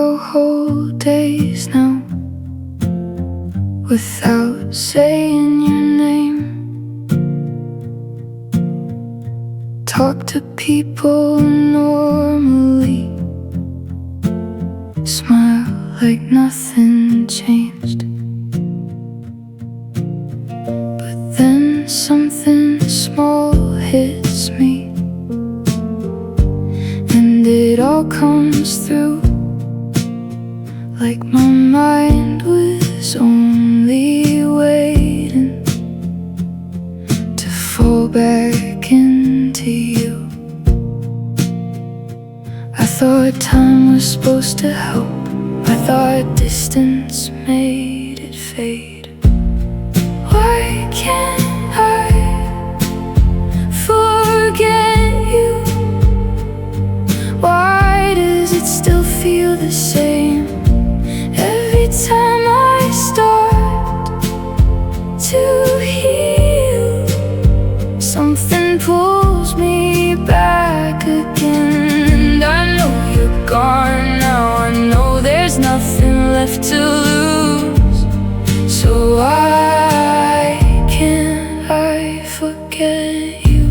go whole days now without saying your name. Talk to people normally, smile like nothing changed. But then something small hits me, and it all comes through, like my mind was only waiting to fall back into you. I thought time was supposed to help, I thought distance made it fade. Why can't I forget you? Why does it still feel the same every time I start to heal? Something pulls me back again, and I know you're gone now. I know there's nothing left to lose. So why can't I forget you?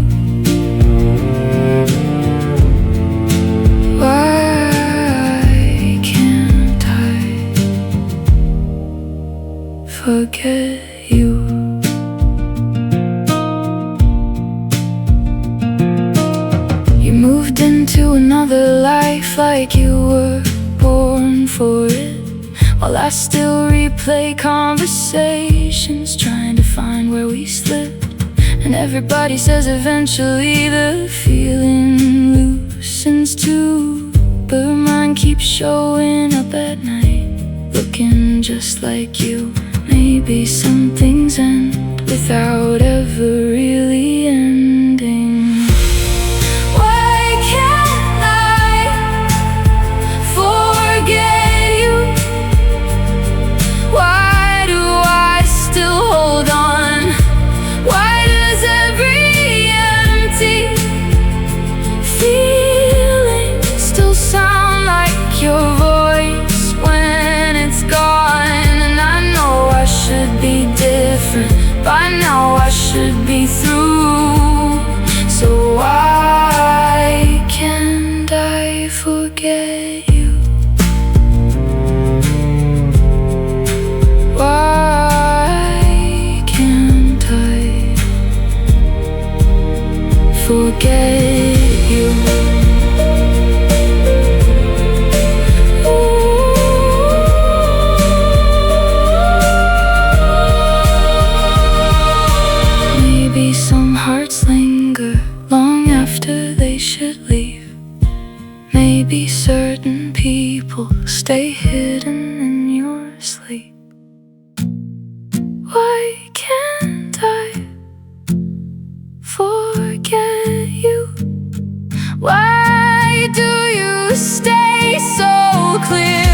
Why can't I forget you? You moved into another life like you were born for it, while I still replay conversations, trying to find where we slipped. And everybody says eventually the feeling loosens too, but mine keeps showing up at night, looking just like you. Maybe some things end without ever really ending. Why can't I forget you? Why do I still hold on? Why does every empty feeling still sound like your voice when it's gone? And I know I should be different by now, I should be through. So why can't I forget you? Why can't I forget you? Maybe some hearts linger long after they should leave. Maybe certain people stay hidden in your sleep. Why can't I forget you? Why do you stay so clear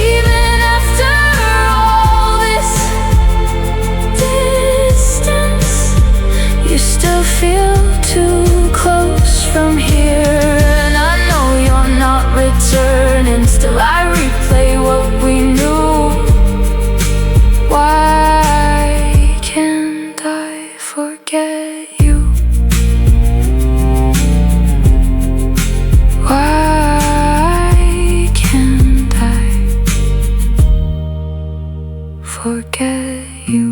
even after all this distance? You still feel too close from here, and I know you're not returning. Still I replay what we knew. Why can't I forget you? Why can't I forget you?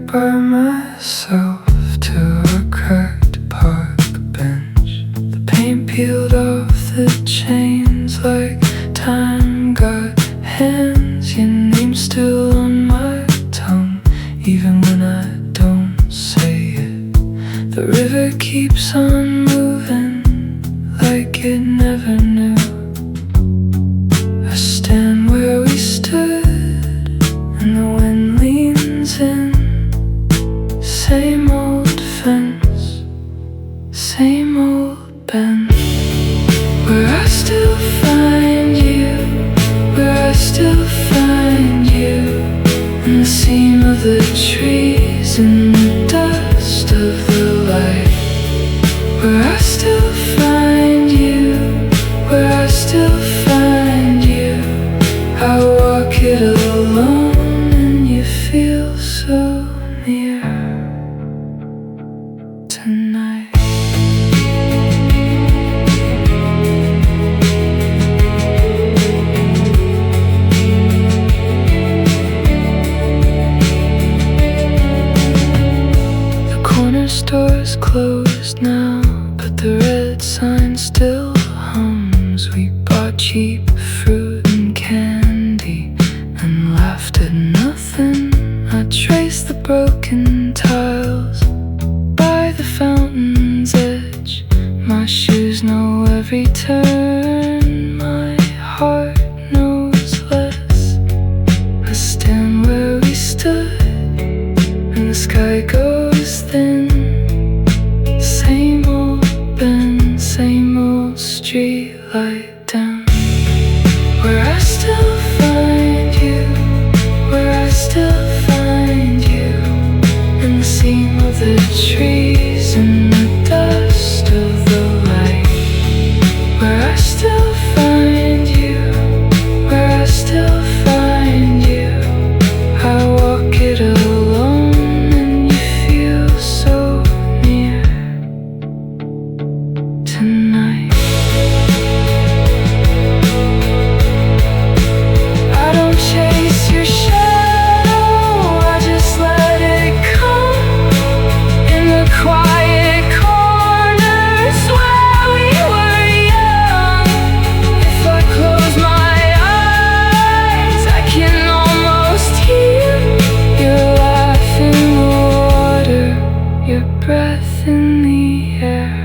By myself to a cracked park bench. The paint peeled off the chains like time got hands. Your name's still on my tongue, even when I don't say it. The river keeps on moving like it never knew. I stand where we stood and the wind leans in. Same old fence, same old bend, where I still find you, where I still find you, in the seam of the trees, in the dust of the light. Where I still find you, where I still find you. I walk it alone and you feel so near tonight. The corner store's closed now, but the red sign still hums. We bought cheap fruit and candy and laughed at nothing. I traced the broken tiles by the fountain's edge. My shoes know every turn, my heart knows less. I stand where we stood and the sky goes thin. Same old bend, same old street light dim, where I still find you, where I still find you, in the seam of the trees, in the dust of the light. Where I still find you, where I still find you. I walk it alone and you feel so near tonight. I don't chase your shadow, I just let it come in the quiet corners where we were young. If I close my eyes, I can almost hear your laugh in the water, your breath in the air.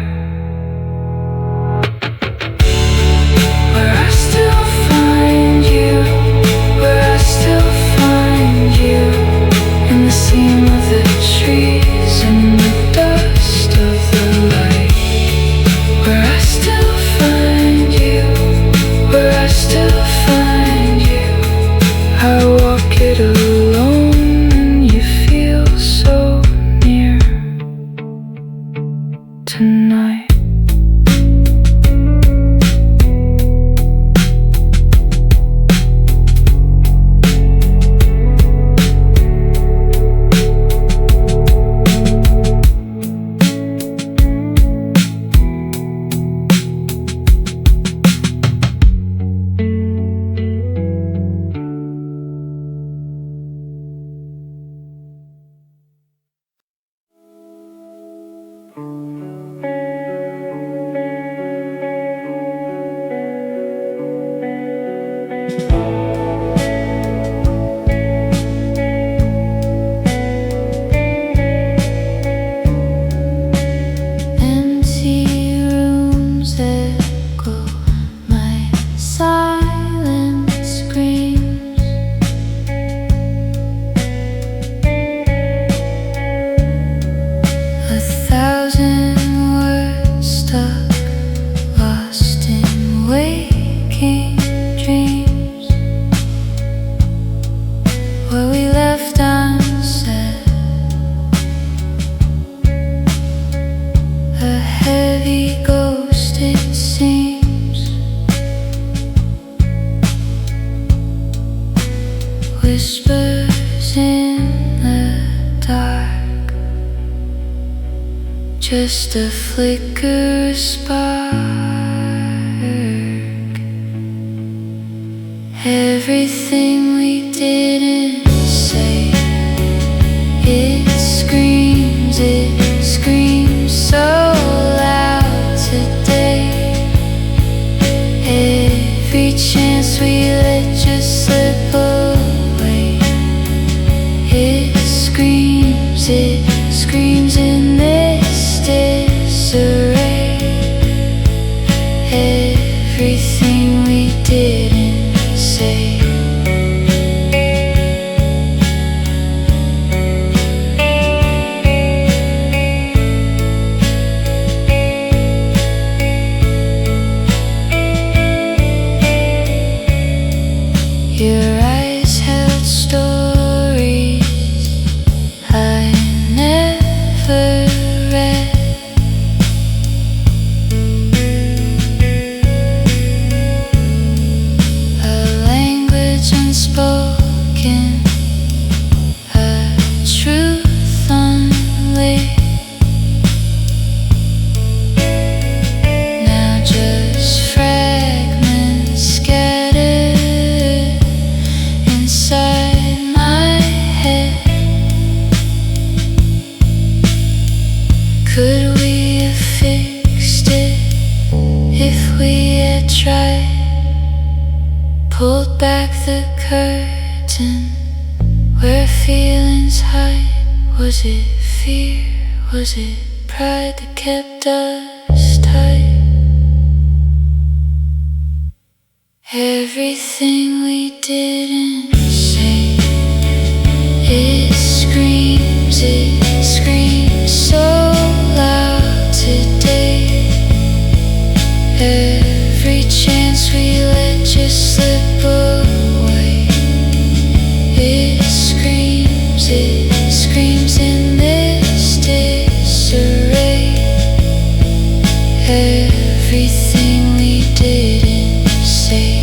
Where I still find you, where I still find you, in the seam of the trees, in the dust of the light. Where I still find you, where I still find you. I walk it alone and you feel so near tonight. Empty rooms echo my silent screams. A thousand words stuck, lost in waking dreams, where we left unsaid. A heavy ghost it seems, whispers in the dark, just a flicker, a spark. Everything we didn't say, it screams so loud today. Every chance we let just slip away, it screams in this day. pulled back the curtain where feelings hide. Was it fear? Was it pride that kept us tight? Everything we didn't say, it screams so loud today. Every chance we let just slip away, it screams in this disarray. Everything we didn't say.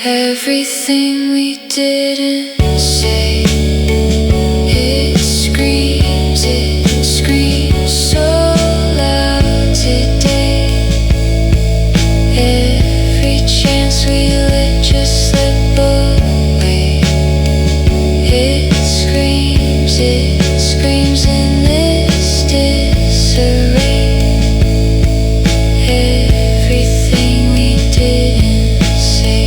Everything we didn't say, it screams so loud today. Every chance we let just slip away, it screams in this disarray. Everything we didn't say.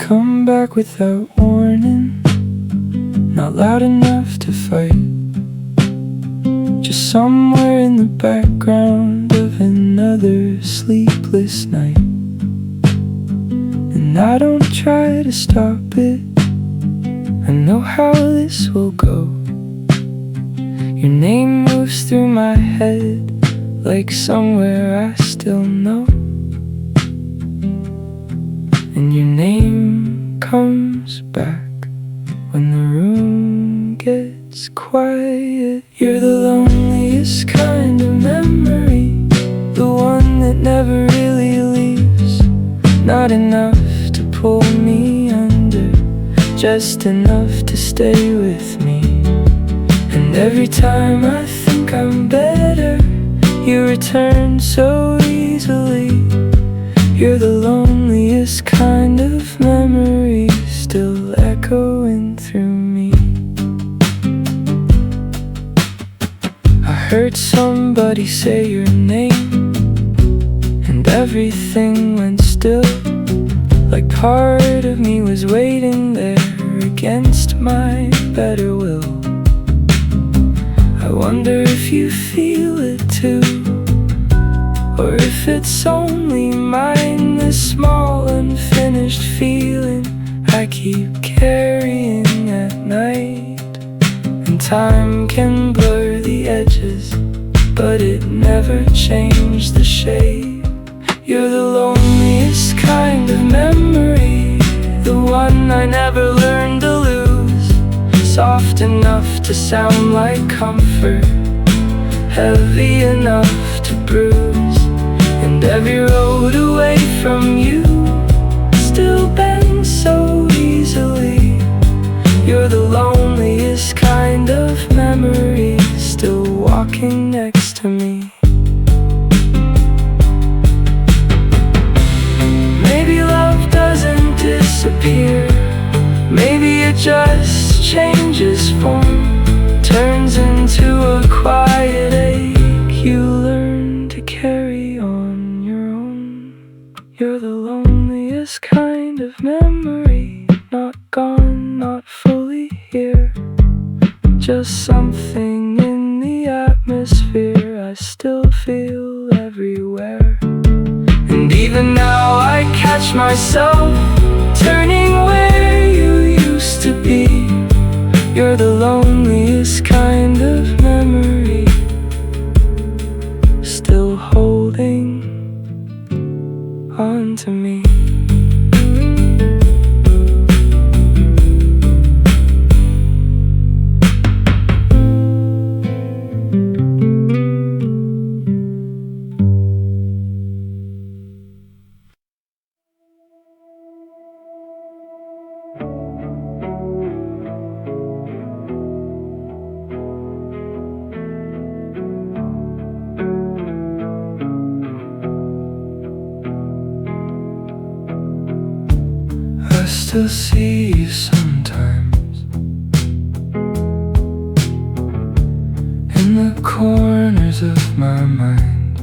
Come back without warning, not loud enough to fight, just somewhere in the background of another sleepless night. And I don't try to stop it, I know how this will go. Your name moves through my head like somewhere I still know. And your name comes back when the room gets quiet. You're the loneliest kind of memory, the one that never really leaves. Not enough to pull me under, just enough to stay with me. And every time I think I'm better, you return so easily. You're the loneliest kind of memory, still echoing through me. I heard somebody say your name, and everything went still, like part of me was waiting there against my better will. I wonder if you feel it too, or if it's only mine, this small unfinished feeling I keep carrying at night. And time can blur the edges, but it never changed the shape. You're the loneliest kind of memory, the one I never learned to lose. Soft enough to sound like comfort, heavy enough to bruise. And every road away from you still bends so easily. You're the loneliest kind of memory, still walking next to me. Maybe love doesn't disappear, maybe it just changes form, turns into a quiet ache you learn to carry on your own. You're the loneliest kind of memory, not gone, not fully here, just something in the atmosphere I still feel everywhere. And even now I catch myself turning where you used to be. You're the loneliest kind of memory, still holding still see you sometimes in the corners of my mind.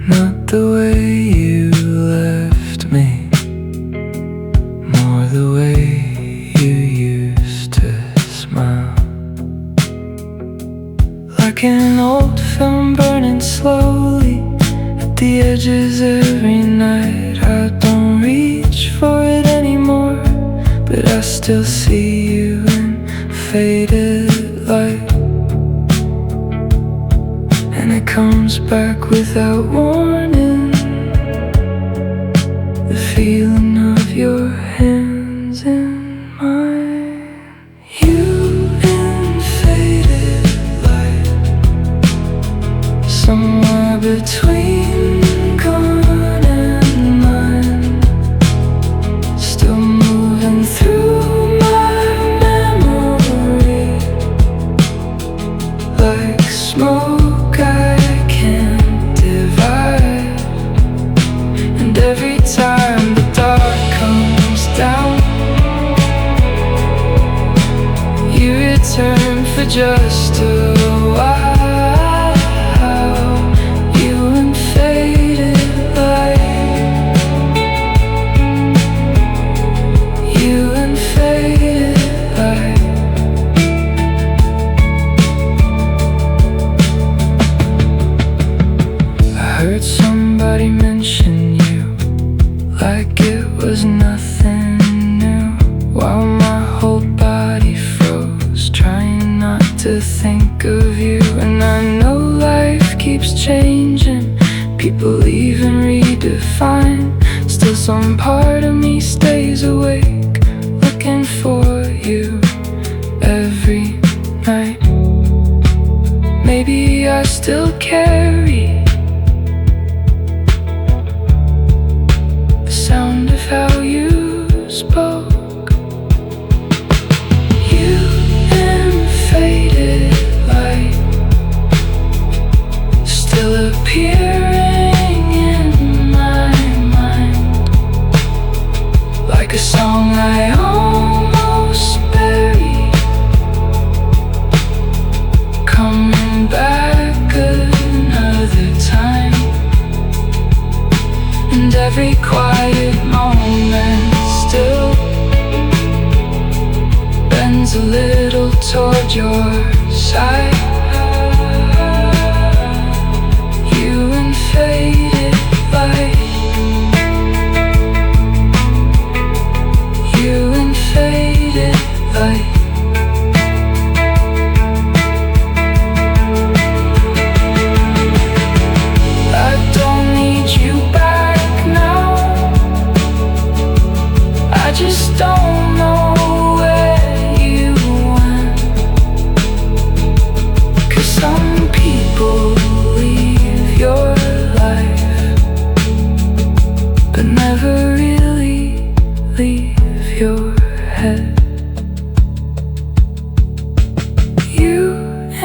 Not the way you left me, more the way you used to smile. Like an old film burning slowly at the edges every night. I don't reach for it anymore, but I still see you in faded light. And it comes back without warning, the feeling of your hands in mine. You in faded light, somewhere between gone and mine, still moving through my memory like smoke I can't divide. And every time the dark comes down, you return for just a while. You and faded light, you and faded light. I heard somebody mention you like it was nothing new, while my whole body froze, trying not to think of you. And I know life keeps changing, people leave and redefine. Still some part of me stays awake, looking for you every night. Maybe I still carry the sound of how you spoke. You in faded light, still appearing in my mind, like a song I almost buried, coming back another time. And every quiet moment still bends a little toward your side. You and faded light, you and faded light. I don't need you back now, I just don't know where you went. 'Cause some people leave your life, but never really leave your head. You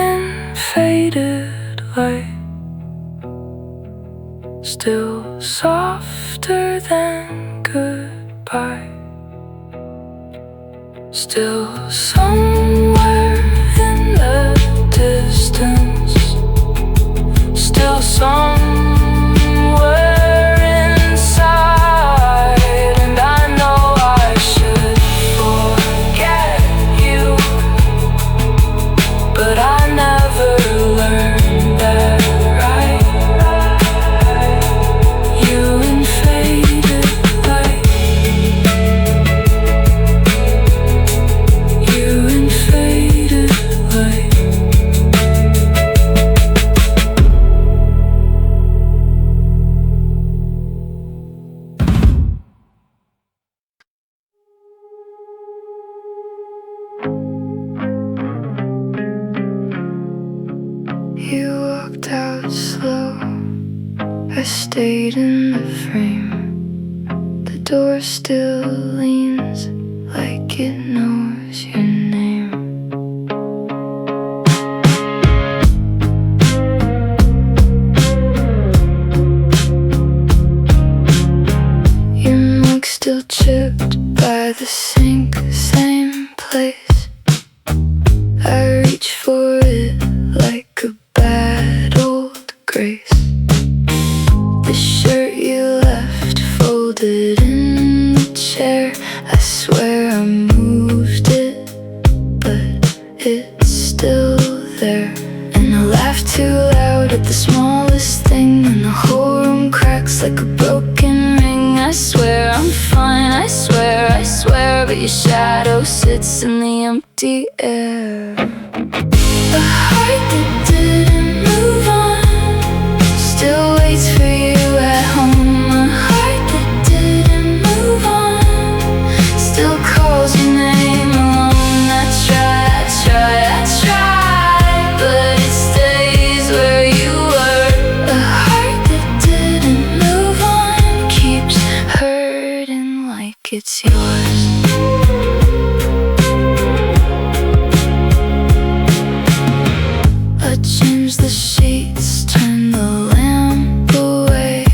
in faded light, still softer than goodbye, still somewhere in the distance, still somewhere inside. And I know I should forget you, but I never learned that right. You and faded light, you and faded light. You walked out slow, I stayed in the frame. The door still leans like it knows your name. still there. And I laugh too loud at the smallest thing, and the whole room cracks like a broken ring. I swear I'm fine, I swear, I swear, but your shadow sits in the empty air. A heart that didn't move on still waits for you at home. A heart that didn't move on still calls your name alone. I try, but it stays where you were. A heart that didn't move on keeps hurting like it's yours. I change the sheets, turn the lamp away,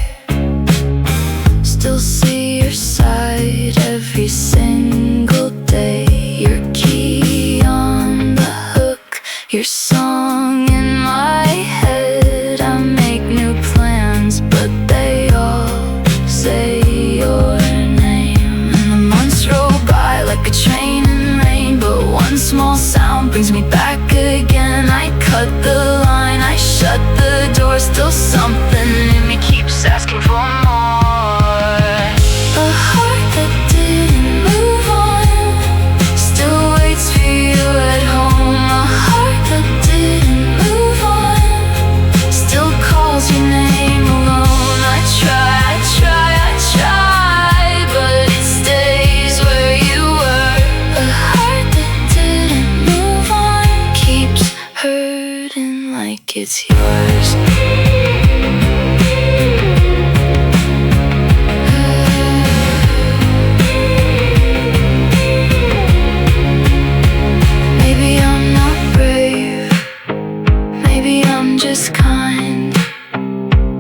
still see your side every single day. Your key on the hook, your song in my head. I make new plans, but they all say your name. And the months roll by like a train in rain, but one small sound brings me back again. I cut the line, I shut the door, still something in me keeps asking for more. A heart that didn't move on still waits for you at home. A heart that didn't move on still calls your name alone. I try, but it stays where you were. A heart that didn't move on keeps hurting like it's yours. Maybe I'm not brave, maybe I'm just kind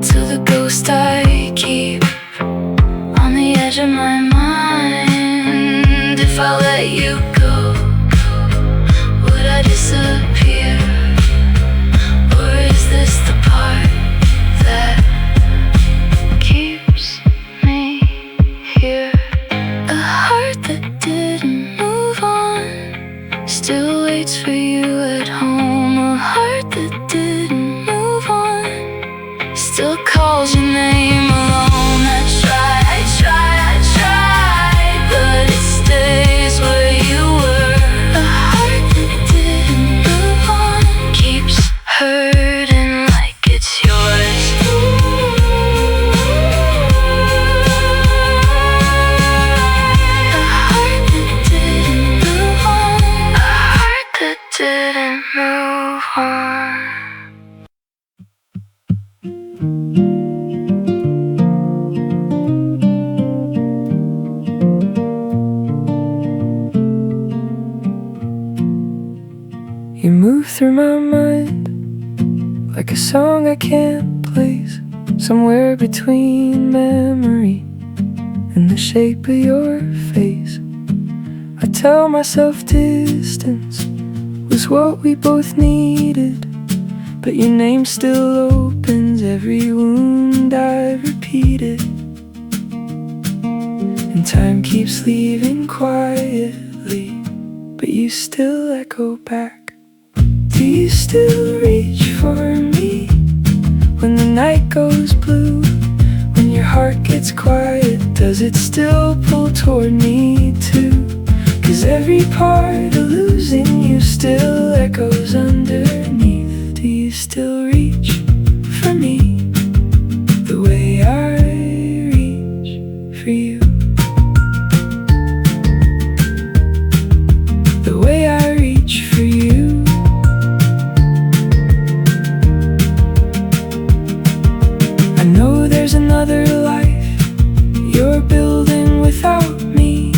to the ghost I keep on the edge of my mind. If I let you go, would I disappear? Or is this the part that keeps me here? A heart that didn't move on still waits for you at home. A heart that didn't move on still calls your name alone. I try, but it stays where you were. A heart that didn't move on keeps hurting like it's yours. A heart that didn't move on. A heart that didn't move on. You move through my mind like a song I can't place, somewhere between memory and the shape of your face. I tell myself distance was what we both needed, but your name still opens every wound I repeated. And time keeps leaving quietly, but you still echo back. Do you still reach for me when the night goes blue? When your heart gets quiet, does it still pull toward me too? 'Cause every part of losing you still echoes underneath. Do you still reach for me the way I reach for you? The way I reach for you. I know there's another life you're building without me,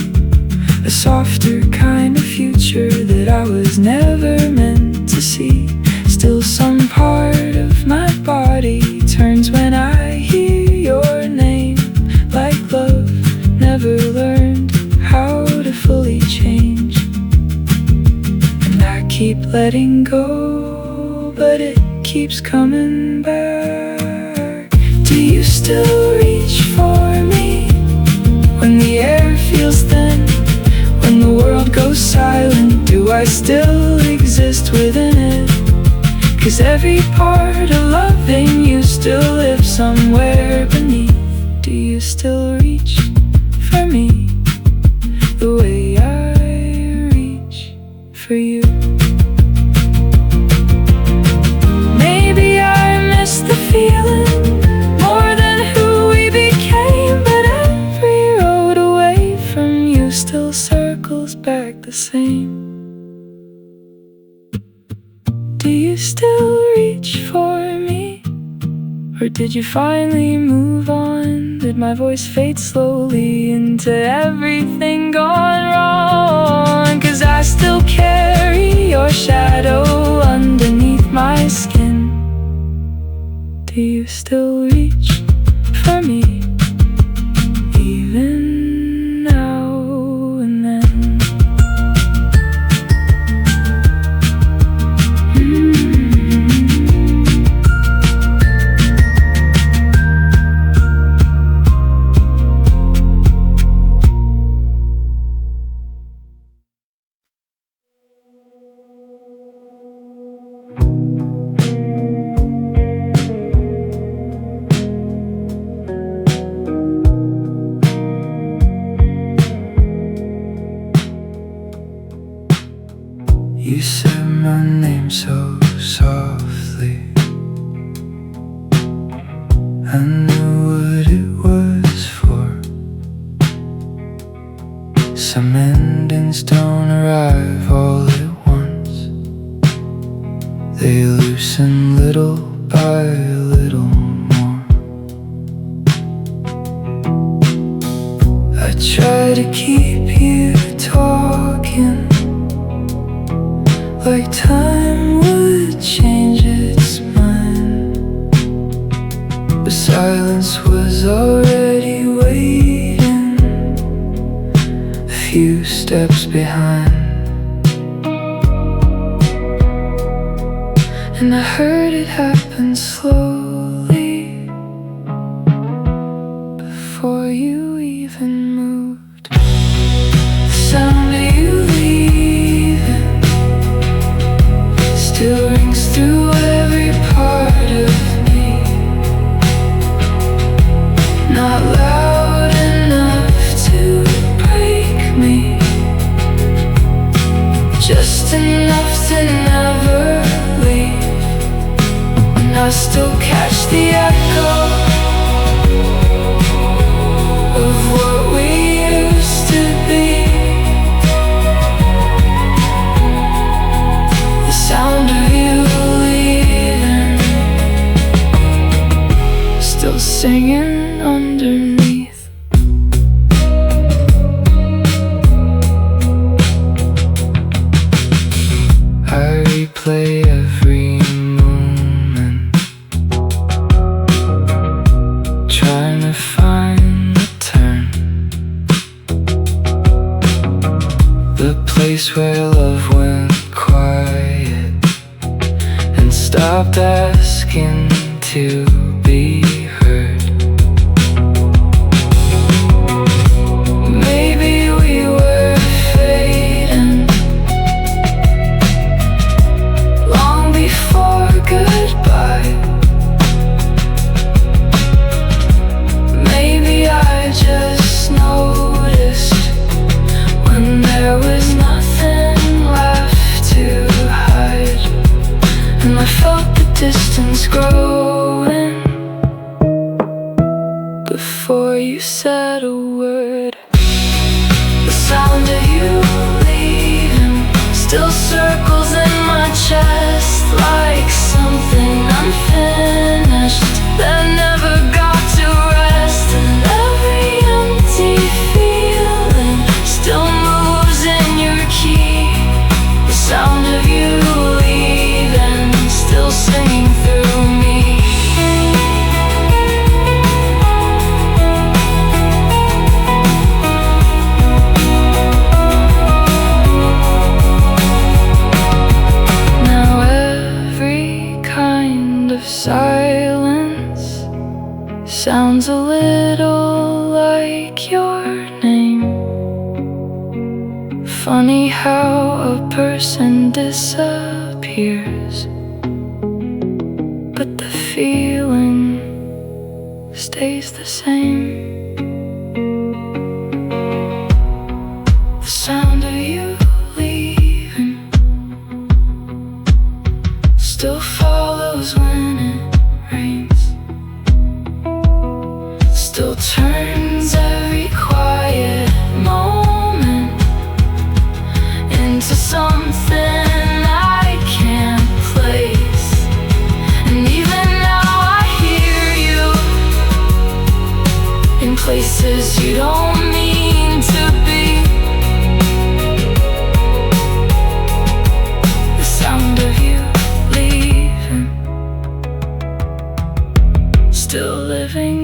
a softer kind of future that I was never meant to see. Still some part of my body turns when I hear your name, like love never learned how to fully change. And I keep letting go, but it keeps coming back. Do you still reach for me when the air feels thin, when the world goes silent? Do I still exist within it? 'Cause every part of loving you still lives somewhere beneath. Do you still reach for me the way I reach for you? Maybe I miss the feeling more than who we became, but every road away from you still circles back the same. Do you still reach for me? Or did you finally move on? Did my voice fade slowly into everything gone wrong? 'Cause I still carry your shadow underneath my skin. Do you still reach for me, even now and then? You said my name so softly, I knew what it was for. Some endings don't arrive all at once. They loosen little by little more. I try to keep you talking, like time would change its mind, but silence was already waiting a few steps behind. And I heard it happen slowly before you even moved. The sound of you leaving still rings through every part of me. Not loud enough to break me, just enough to never leave. And I still catch the echo of what we used to be. The sound of you leaving, still singing underneath. I replay every moment, trying to find the turn, the place where love went quiet and stopped asking to be heard. Maybe we were fading long before goodbye. Maybe I just noticed when there was nothing left to hide, and I felt the distance growing before you said a word. The sound of you leaving still circles in my chest, like something unfinished that never got to rest. And every empty feeling still moves in your key. The sound of you leaving still singing through me. Now every kind of silence sounds a little like your name. Funny how a person disappears feeling stays the same. The sound of you leaving still follows when it rains, still turns every quiet moment into something I can't place. And even now I hear you in places you don't mean to be. The sound of you leaving still living